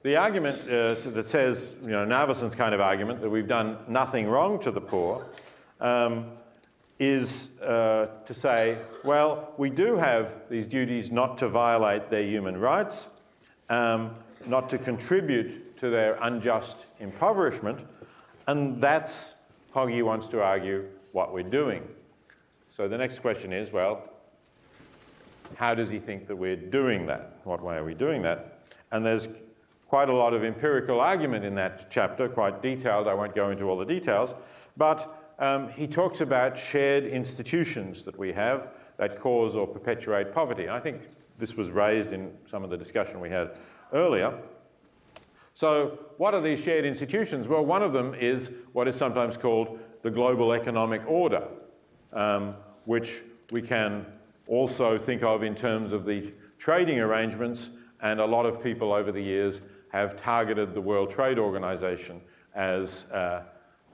the argument that says, Navason's kind of argument that we've done nothing wrong to the poor is to say, well, we do have these duties not to violate their human rights, not to contribute to their unjust impoverishment, and that's, Pogge wants to argue, what we're doing. So the next question is, well, how does he think that we're doing that? What way are we doing that? And there's quite a lot of empirical argument in that chapter, quite detailed. I won't go into all the details, but he talks about shared institutions that we have that cause or perpetuate poverty. I think this was raised in some of the discussion we had earlier. So what are these shared institutions? Well, one of them is what is sometimes called the global economic order, which we can also think of in terms of the trading arrangements, and a lot of people over the years have targeted the World Trade Organization as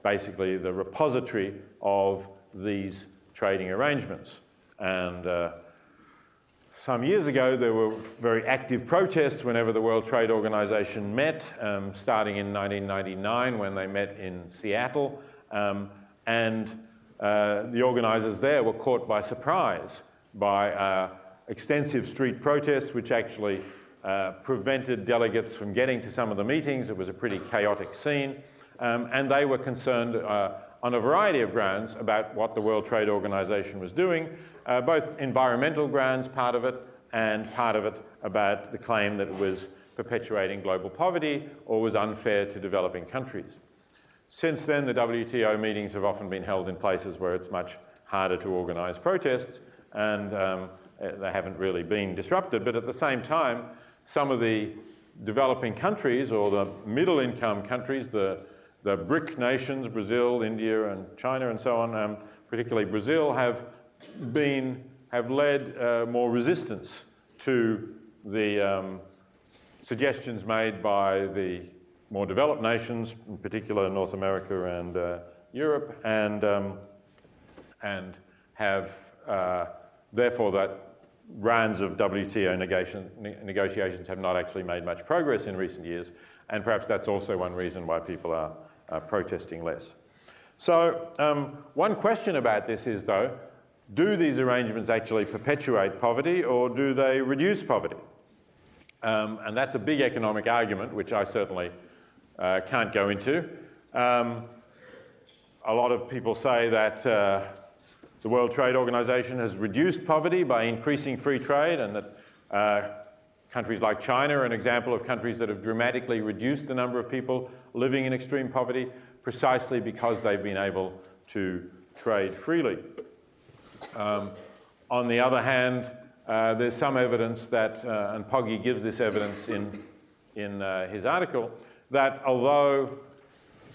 basically the repository of these trading arrangements. And some years ago, there were very active protests whenever the World Trade Organization met, starting in 1999 when they met in Seattle. And the organizers there were caught by surprise by extensive street protests, which actually prevented delegates from getting to some of the meetings. It was a pretty chaotic scene. And they were concerned on a variety of grounds about what the World Trade Organization was doing, both environmental grounds, part of it, and part of it about the claim that it was perpetuating global poverty or was unfair to developing countries. Since then, the WTO meetings have often been held in places where it's much harder to organize protests, and they haven't really been disrupted. But at the same time, some of the developing countries, or the middle-income countries, the BRIC nations, Brazil, India, and China, and so on, particularly Brazil, have led more resistance to the suggestions made by the more developed nations, in particular North America and Europe, and have therefore that rounds of WTO negotiations have not actually made much progress in recent years, and perhaps that's also one reason why people are protesting less. So one question about this is, though, do these arrangements actually perpetuate poverty, or do they reduce poverty? And that's a big economic argument, which I certainly can't go into. A lot of people say that the World Trade Organization has reduced poverty by increasing free trade, and that countries like China are an example of countries that have dramatically reduced the number of people living in extreme poverty precisely because they've been able to trade freely. On the other hand, there's some evidence that, and Pogge gives this evidence in his article, that although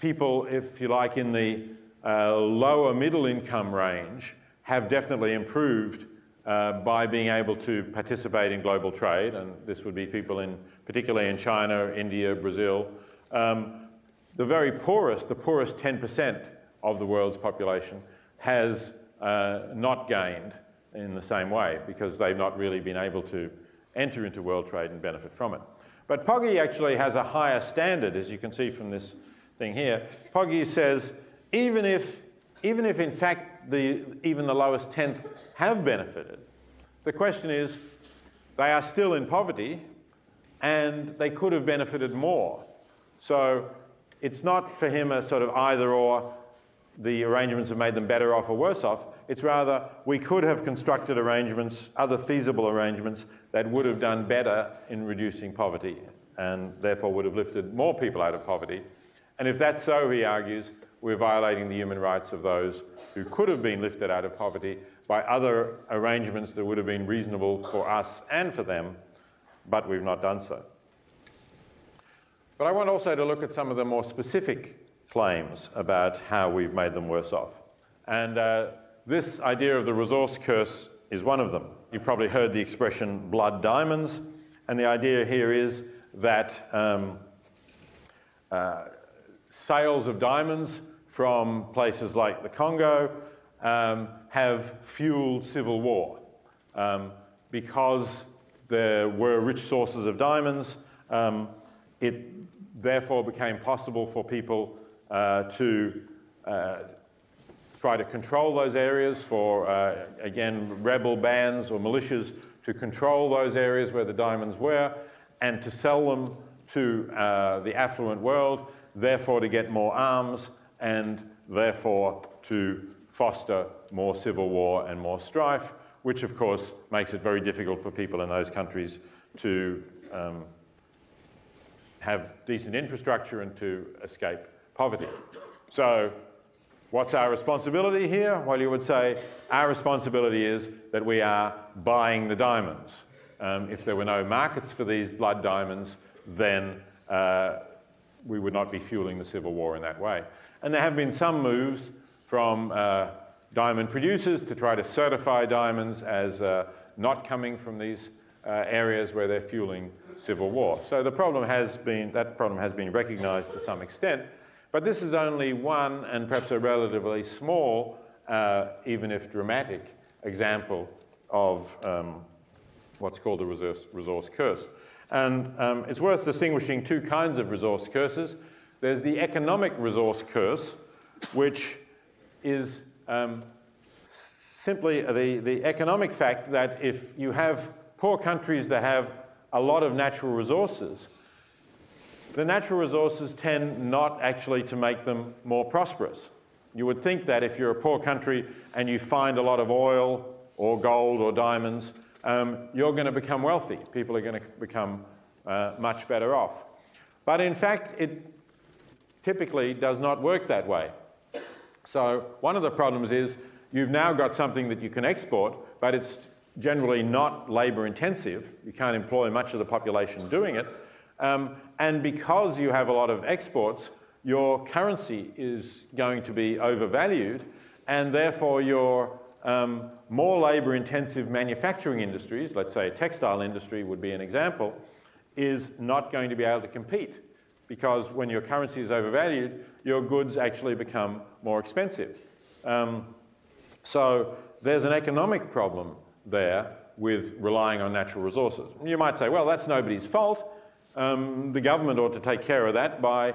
people, if you like, in the lower middle income range have definitely improved by being able to participate in global trade, and this would be people particularly in China, India, Brazil. The very poorest, the poorest 10% of the world's population has not gained in the same way because they've not really been able to enter into world trade and benefit from it. But Pogge actually has a higher standard, as you can see from this thing here. Pogge says, even if in fact even the lowest tenth have benefited, the question is, they are still in poverty and they could have benefited more. So it's not for him a sort of either or, the arrangements have made them better off or worse off. It's rather, we could have constructed arrangements, other feasible arrangements, that would have done better in reducing poverty and therefore would have lifted more people out of poverty. And if that's so, he argues, we're violating the human rights of those who could have been lifted out of poverty by other arrangements that would have been reasonable for us and for them, but we've not done so. But I want also to look at some of the more specific claims about how we've made them worse off. And this idea of the resource curse is one of them. You've probably heard the expression blood diamonds, and the idea here is that sales of diamonds from places like the Congo have fueled civil war. Because there were rich sources of diamonds, it therefore became possible for people to try to control those areas, for, again, rebel bands or militias to control those areas where the diamonds were and to sell them to the affluent world, therefore to get more arms and therefore to foster more civil war and more strife, which of course makes it very difficult for people in those countries to have decent infrastructure and to escape poverty. So what's our responsibility here? Well, you would say our responsibility is that we are buying the diamonds. If there were no markets for these blood diamonds, then we would not be fueling the civil war in that way. And there have been some moves from diamond producers to try to certify diamonds as not coming from these areas where they're fueling civil war. So that problem has been recognised to some extent, but this is only one and perhaps a relatively small, even if dramatic, example of what's called the resource curse. And it's worth distinguishing two kinds of resource curses. There's the economic resource curse, which is simply the economic fact that if you have poor countries that have a lot of natural resources, the natural resources tend not actually to make them more prosperous. You would think that if you're a poor country and you find a lot of oil or gold or diamonds, you're going to become wealthy. People are going to become much better off. But in fact, it typically does not work that way. So one of the problems is you've now got something that you can export, but it's generally not labour intensive. You can't employ much of the population doing it. And because you have a lot of exports, your currency is going to be overvalued, and therefore your more labour-intensive manufacturing industries, let's say a textile industry would be an example, is not going to be able to compete, because when your currency is overvalued, your goods actually become more expensive. So there's an economic problem there with relying on natural resources. You might say, well, that's nobody's fault. The government ought to take care of that by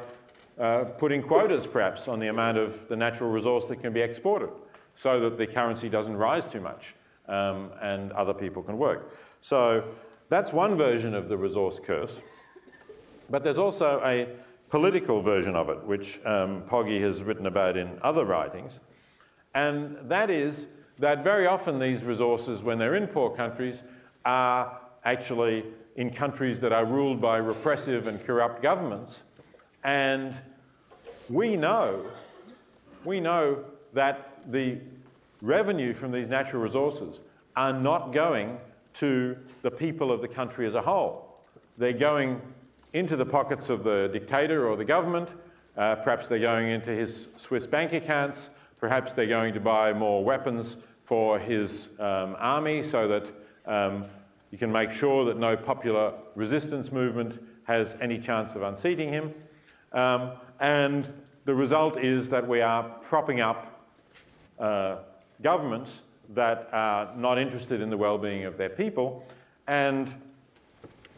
putting quotas, perhaps, on the amount of the natural resource that can be exported, so that the currency doesn't rise too much and other people can work. So that's one version of the resource curse. But there's also a political version of it, which Pogge has written about in other writings. And that is that very often these resources, when they're in poor countries, are actually in countries that are ruled by repressive and corrupt governments. And we know that the revenue from these natural resources are not going to the people of the country as a whole. They're going into the pockets of the dictator or the government. Perhaps they're going into his Swiss bank accounts. Perhaps they're going to buy more weapons for his army so that you can make sure that no popular resistance movement has any chance of unseating him. And the result is that we are propping up governments that are not interested in the well-being of their people, and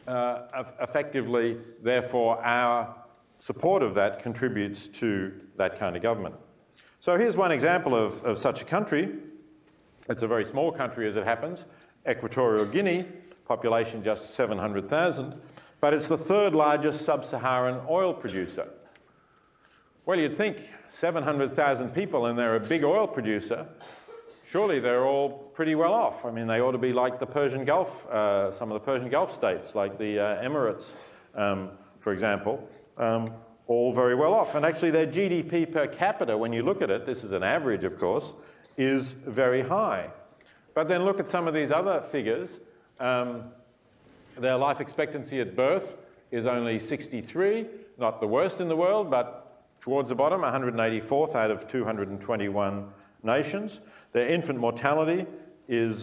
effectively, therefore, our support of that contributes to that kind of government. So here's one example of such a country. It's a very small country as it happens, Equatorial Guinea, population just 700,000, but it's the third largest sub-Saharan oil producer. Well, you'd think 700,000 people and they're a big oil producer, surely they're all pretty well off. I mean, they ought to be like the Persian Gulf, some of the Persian Gulf states, like the Emirates, for example, all very well off. And actually their GDP per capita, when you look at it, this is an average, of course, is very high. But then look at some of these other figures. Their life expectancy at birth is only 63, not the worst in the world, but towards the bottom, 184th out of 221 nations. Their infant mortality is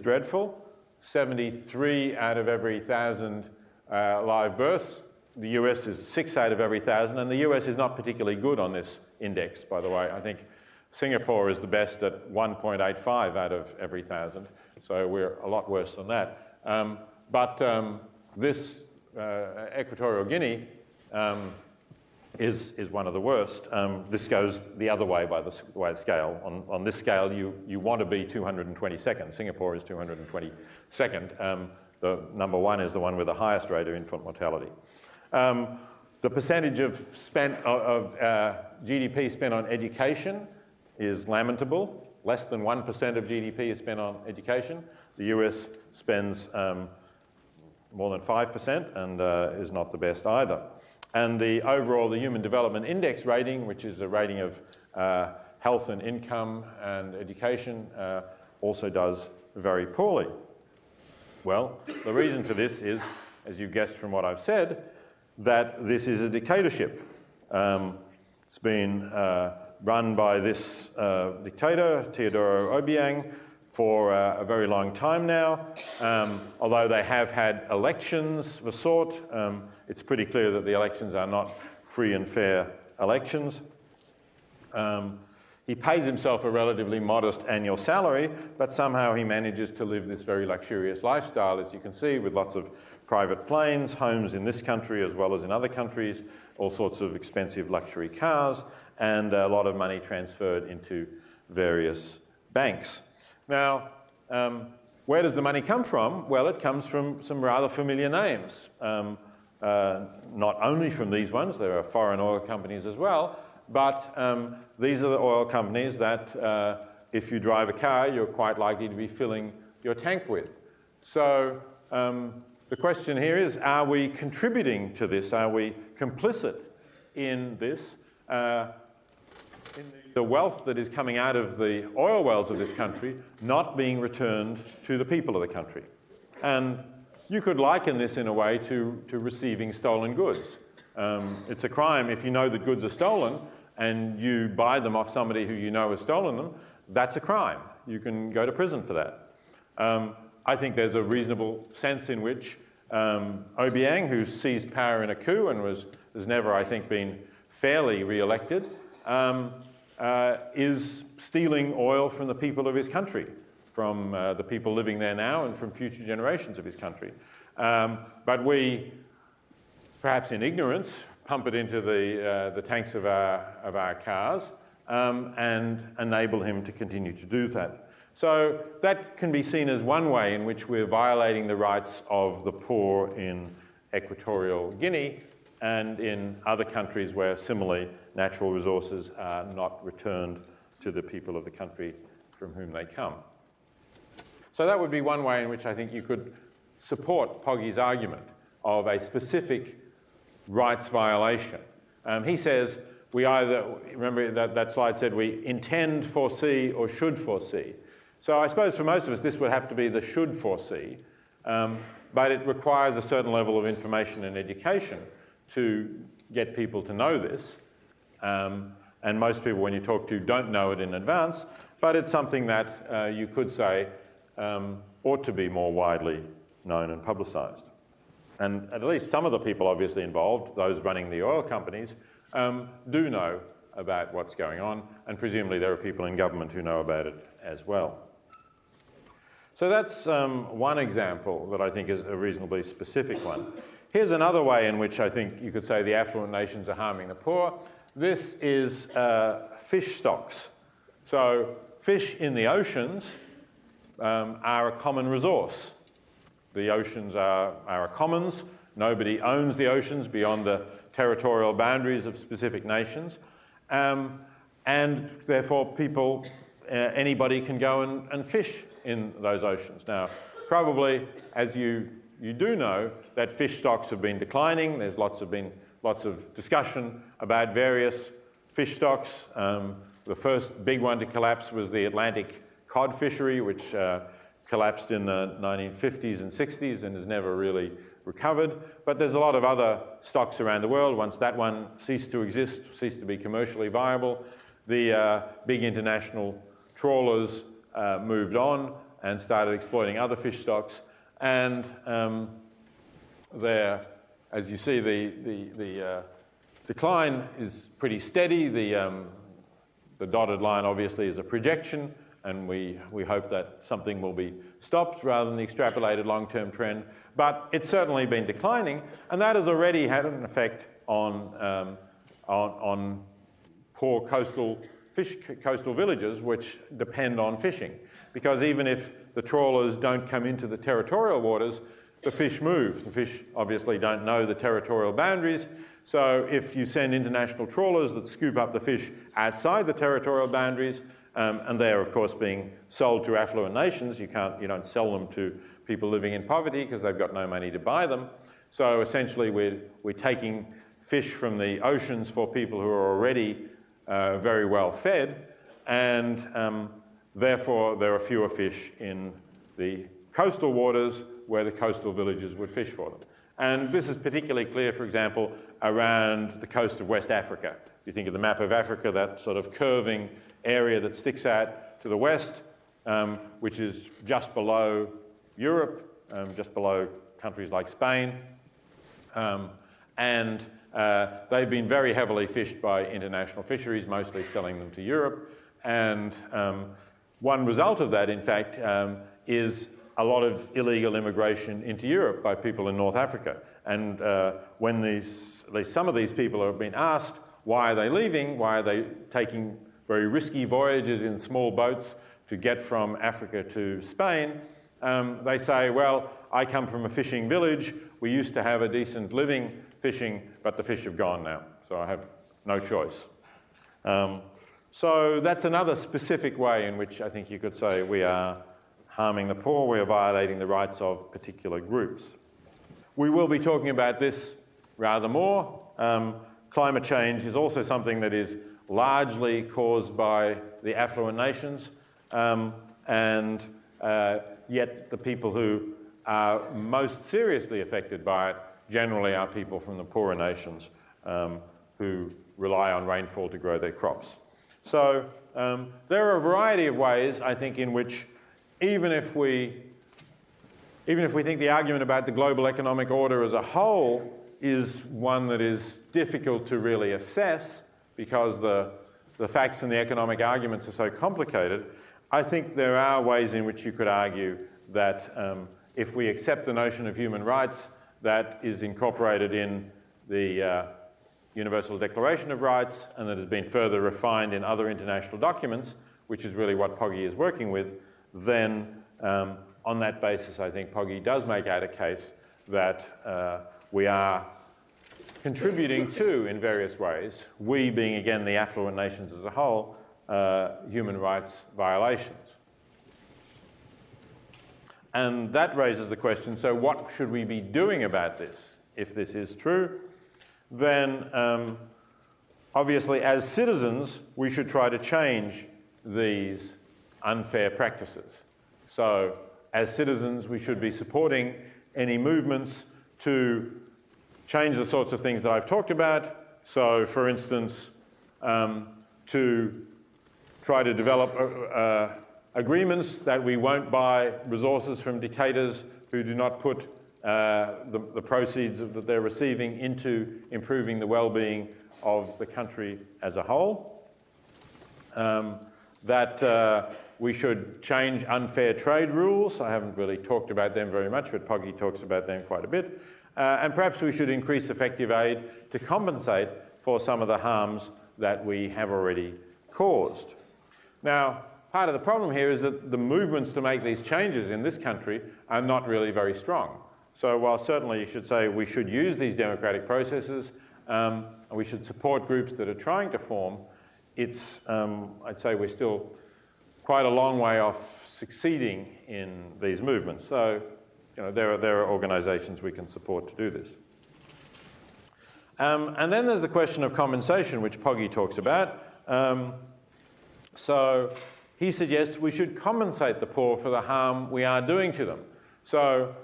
dreadful, 73 out of every 1,000 live births. The US is 6 out of every 1,000, and the US is not particularly good on this index, by the way. I think Singapore is the best at 1.85 out of every 1,000, so we're a lot worse than that. But this Equatorial Guinea is one of the worst. This goes the other way by the way the scale. On this scale, you want to be 222nd. Singapore is 222nd. The number one is the one with the highest rate of infant mortality. The percentage of GDP spent on education is lamentable. Less than 1% of GDP is spent on education. The US spends more than 5% and is not the best either. And the Human Development Index rating, which is a rating of health and income and education, also does very poorly. Well, the reason for this is, as you've guessed from what I've said, that this is a dictatorship. It's been run by this dictator, Teodoro Obiang, for a very long time now. Although they have had elections of a sort, it's pretty clear that the elections are not free and fair elections. He pays himself a relatively modest annual salary, but somehow he manages to live this very luxurious lifestyle, as you can see, with lots of private planes, homes in this country as well as in other countries, all sorts of expensive luxury cars, and a lot of money transferred into various banks. Now, where does the money come from? Well, it comes from some rather familiar names. Not only from these ones, there are foreign oil companies as well, but these are the oil companies that if you drive a car, you're quite likely to be filling your tank with. So the question here is, are we contributing to this? Are we complicit in this? In the wealth that is coming out of the oil wells of this country not being returned to the people of the country. And you could liken this in a way to receiving stolen goods. It's a crime if you know that goods are stolen and you buy them off somebody who you know has stolen them. That's a crime. You can go to prison for that. I think there's a reasonable sense in which Obiang, who seized power in a coup and has never, I think, been fairly re-elected, is stealing oil from the people of his country, from the people living there now and from future generations of his country. But we, perhaps in ignorance, pump it into the tanks of our cars and enable him to continue to do that. So that can be seen as one way in which we're violating the rights of the poor in Equatorial Guinea and in other countries where similarly natural resources are not returned to the people of the country from whom they come. So that would be one way in which I think you could support Poggy's argument of a specific rights violation. He says we either, remember that slide said we intend, foresee, or should foresee. So I suppose for most of us this would have to be the should foresee, but it requires a certain level of information and education to get people to know this. And most people, when you talk to, don't know it in advance, but it's something that you could say ought to be more widely known and publicised. And at least some of the people obviously involved, those running the oil companies, do know about what's going on, and presumably there are people in government who know about it as well. So that's one example that I think is a reasonably specific one. Here's another way in which I think you could say the affluent nations are harming the poor. This is fish stocks. So fish in the oceans are a common resource. The oceans are a commons. Nobody owns the oceans beyond the territorial boundaries of specific nations. And therefore people, anybody can go and fish in those oceans. Now, probably, as you do know, that fish stocks have been declining. There's lots of discussion about various fish stocks. The first big one to collapse was the Atlantic cod fishery, which collapsed in the 1950s and 60s and has never really recovered. But there's a lot of other stocks around the world. Once that one ceased to exist, ceased to be commercially viable, the big international trawlers moved on and started exploiting other fish stocks. And there, as you see, the decline is pretty steady. The dotted line obviously is a projection, and we hope that something will be stopped rather than the extrapolated long-term trend, but it's certainly been declining, and that has already had an effect on poor coastal villages which depend on fishing. Because even if the trawlers don't come into the territorial waters, the fish move. The fish obviously don't know the territorial boundaries, so if you send international trawlers that scoop up the fish outside the territorial boundaries, and they're of course being sold to affluent nations, you don't sell them to people living in poverty because they've got no money to buy them. So essentially we're taking fish from the oceans for people who are already very well fed, and therefore there are fewer fish in the coastal waters where the coastal villages would fish for them. And this is particularly clear, for example, around the coast of West Africa. If you think of the map of Africa, that sort of curving area that sticks out to the west, which is just below Europe, just below countries like Spain. And they've been very heavily fished by international fisheries, mostly selling them to Europe. And one result of that, in fact, is a lot of illegal immigration into Europe by people in North Africa. And when at least some of these people have been asked, why are they leaving? Why are they taking very risky voyages in small boats to get from Africa to Spain? They say, well, I come from a fishing village. We used to have a decent living fishing, but the fish have gone now, so I have no choice. So that's another specific way in which I think you could say we are harming the poor, we are violating the rights of particular groups. We will be talking about this rather more. Climate change is also something that is largely caused by the affluent nations, and yet the people who are most seriously affected by it generally are people from the poorer nations who rely on rainfall to grow their crops. So there are a variety of ways, I think, in which even if we think the argument about the global economic order as a whole is one that is difficult to really assess because the facts and the economic arguments are so complicated, I think there are ways in which you could argue that if we accept the notion of human rights that is incorporated in the Universal Declaration of Rights and that has been further refined in other international documents, which is really what POGI is working with, then on that basis I think POGI does make out a case that we are contributing to, in various ways, we being again the affluent nations as a whole, human rights violations. And that raises the question, so what should we be doing about this? If this is true, then obviously as citizens we should try to change these unfair practices. So as citizens we should be supporting any movements to change the sorts of things that I've talked about. So for instance, to try to develop agreements that we won't buy resources from dictators who do not put the proceeds that they're receiving into improving the well-being of the country as a whole. That we should change unfair trade rules. I haven't really talked about them very much, but POGI talks about them quite a bit. And perhaps we should increase effective aid to compensate for some of the harms that we have already caused. Now, part of the problem here is that the movements to make these changes in this country are not really very strong. So while certainly you should say we should use these democratic processes and we should support groups that are trying to form, it's, I'd say we're still quite a long way off succeeding in these movements. So there are organisations we can support to do this. And then there's the question of compensation, which POGI talks about. So he suggests we should compensate the poor for the harm we are doing to them. So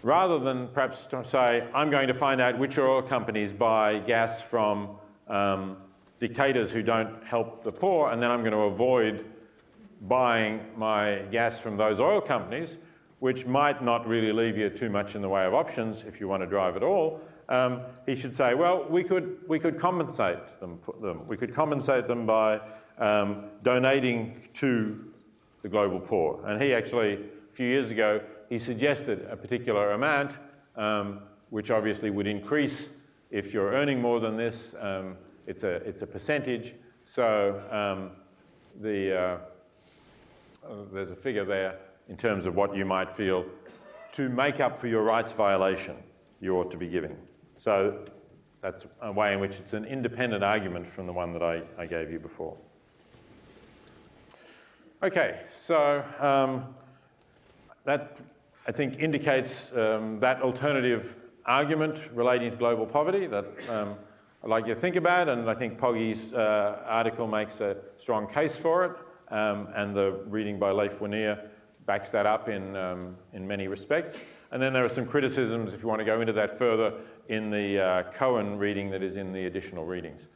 rather than perhaps say, I'm going to find out which oil companies buy gas from dictators who don't help the poor, and then I'm going to avoid buying my gas from those oil companies, which might not really leave you too much in the way of options if you want to drive at all. He should say, well, we could compensate them. We could compensate them by donating to the global poor. And he actually few years ago, he suggested a particular amount, which obviously would increase if you're earning more than this. It's a percentage, so there's a figure there in terms of what you might feel to make up for your rights violation you ought to be giving. So that's a way in which it's an independent argument from the one that I gave you before. Okay, so that I think indicates that alternative argument relating to global poverty that I'd like you to think about, and I think Pogge's article makes a strong case for it, and the reading by Leif Wannier backs that up in many respects. And then there are some criticisms, if you want to go into that further, in the Cohen reading that is in the additional readings.